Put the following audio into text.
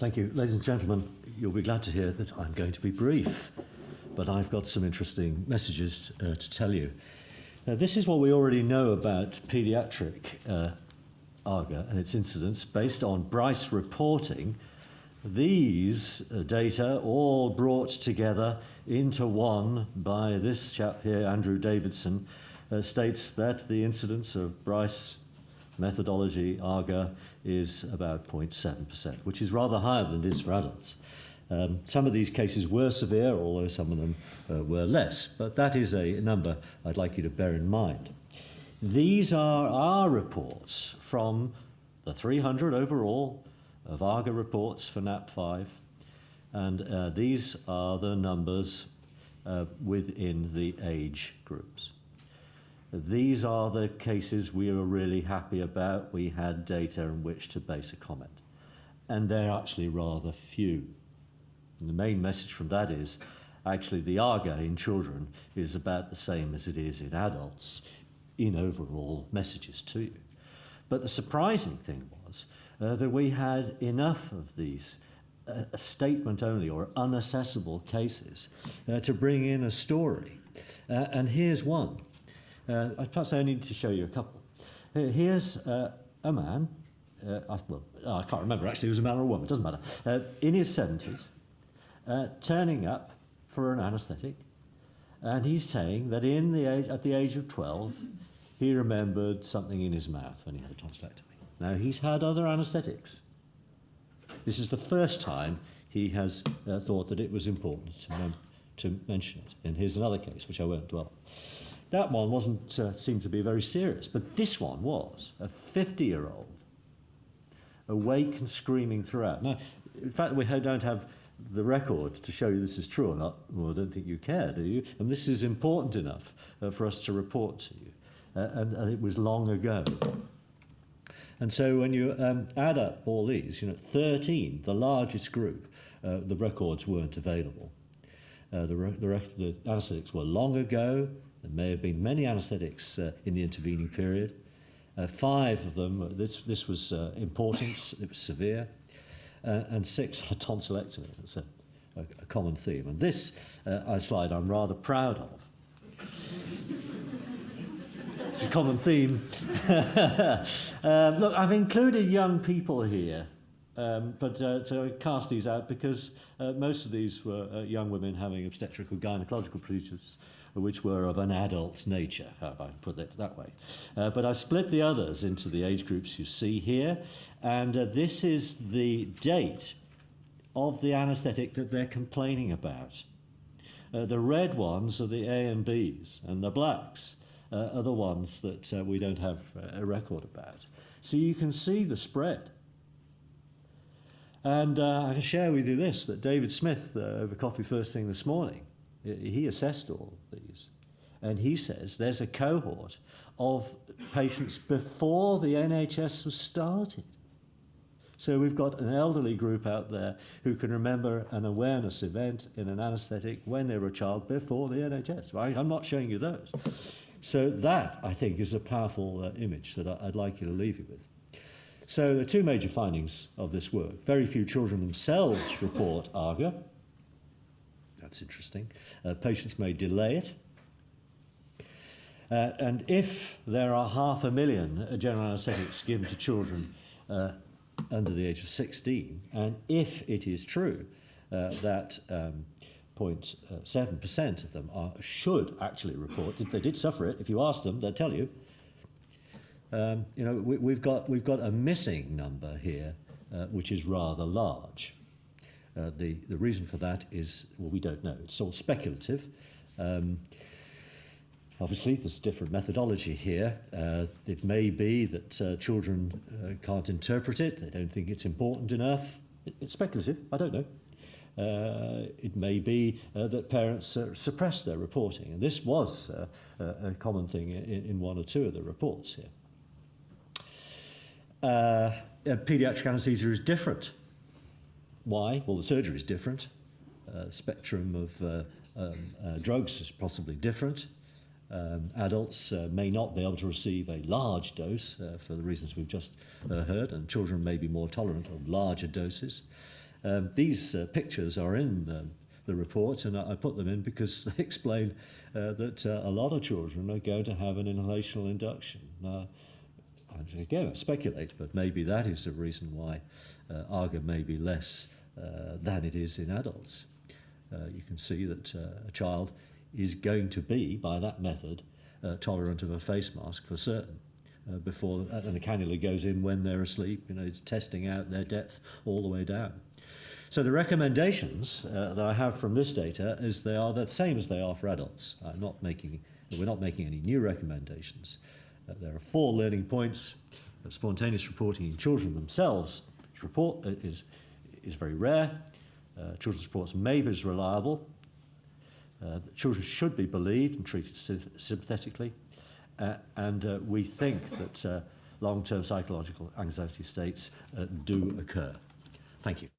Thank you. Ladies and gentlemen, you'll be glad to hear that I'm going to be brief, but I've got some interesting messages to tell you. This is what we already know about paediatric AAGA and its incidence based on Bryce reporting. These data all brought together into one by this chap here, Andrew Davidson, states that the incidence of Bryce methodology AAGA is about 0.7%, which is rather higher than it is for adults. Some of these cases were severe, although some of them were less, but that is a number I'd like you to bear in mind. These are our reports from the 300 overall of AAGA reports for NAP5, and these are the numbers within the age groups. These are the cases we were really happy about. We had data on which to base a comment, and they're actually rather few. And the main message from that is actually the AAGA in children is about the same as it is in adults in overall messages to you. But the surprising thing was that we had enough of these statement only or unassessable cases to bring in a story. And here's one. Perhaps I need to show you a couple. Here's a man, I can't remember actually, he was a man or a woman, it doesn't matter, in his 70s, turning up for an anaesthetic, and he's saying that at the age of 12, he remembered something in his mouth when he had a tonsillectomy. Now, he's had other anaesthetics. This is the first time he has thought that it was important to mention it. And here's another case, which I won't dwell on. That one wasn't seemed to be very serious, but this one was a 50-year-old, awake and screaming throughout. Now, in fact, we don't have the record to show you this is true or not. Well, I don't think you care, do you? And this is important enough for us to report to you. And it was long ago. And so when you add up all these, 13, the largest group, the records weren't available. The anaesthetics were long ago. There may have been many anaesthetics in the intervening period. 5 of them, this was important, it was severe, and 6 had tonsillectomy. It's a common theme. And this slide I'm rather proud of. It's a common theme. Look, I've included young people here, but to cast these out because most of these were young women having obstetrical gynecological procedures which were of an adult nature, if I put it that way. But I split the others into the age groups you see here, and this is the date of the anaesthetic that they're complaining about. The red ones are the A and Bs, and the blacks are the ones that we don't have a record about. So you can see the spread. And I can share with you this, that David Smith, over coffee first thing this morning, he assessed all of these, and he says there's a cohort of patients before the NHS was started. So we've got an elderly group out there who can remember an awareness event in an anaesthetic when they were a child before the NHS. Right? I'm not showing you those. So that, I think, is a powerful image that I'd like you to leave you with. So the 2 major findings of this work. Very few children themselves report AAGA. That's interesting. Patients may delay it. And if there are 500,000 general anaesthetics given to children under the age of 16, and if it is true that 0.7% of them should actually report, they did suffer it, if you ask them, they'll tell you. We've got a missing number here, which is rather large. The reason for that is, well, we don't know. It's all speculative. Obviously, there's different methodology here. It may be that children can't interpret it. They don't think it's important enough. It's speculative. I don't know. It may be that parents suppress their reporting. And this was a common thing in 1 or 2 of the reports here. Paediatric anaesthesia is different. Why? Well, the surgery is different. Spectrum of drugs is possibly different. Adults may not be able to receive a large dose for the reasons we've just heard, and children may be more tolerant of larger doses. These pictures are in the report, and I put them in because they explain that a lot of children are going to have an inhalational induction. Again, I speculate, but maybe that is the reason why AAGA may be less than it is in adults. You can see that a child is going to be, by that method, tolerant of a face mask for certain. Before and the cannula goes in when they're asleep, it's testing out their depth all the way down. So the recommendations that I have from this data is they are the same as they are for adults. We're not making any new recommendations. There are 4 learning points. Spontaneous reporting in children themselves is very rare. Children's reports may be as reliable. Children should be believed and treated sympathetically. And we think that long-term psychological anxiety states do occur. Thank you.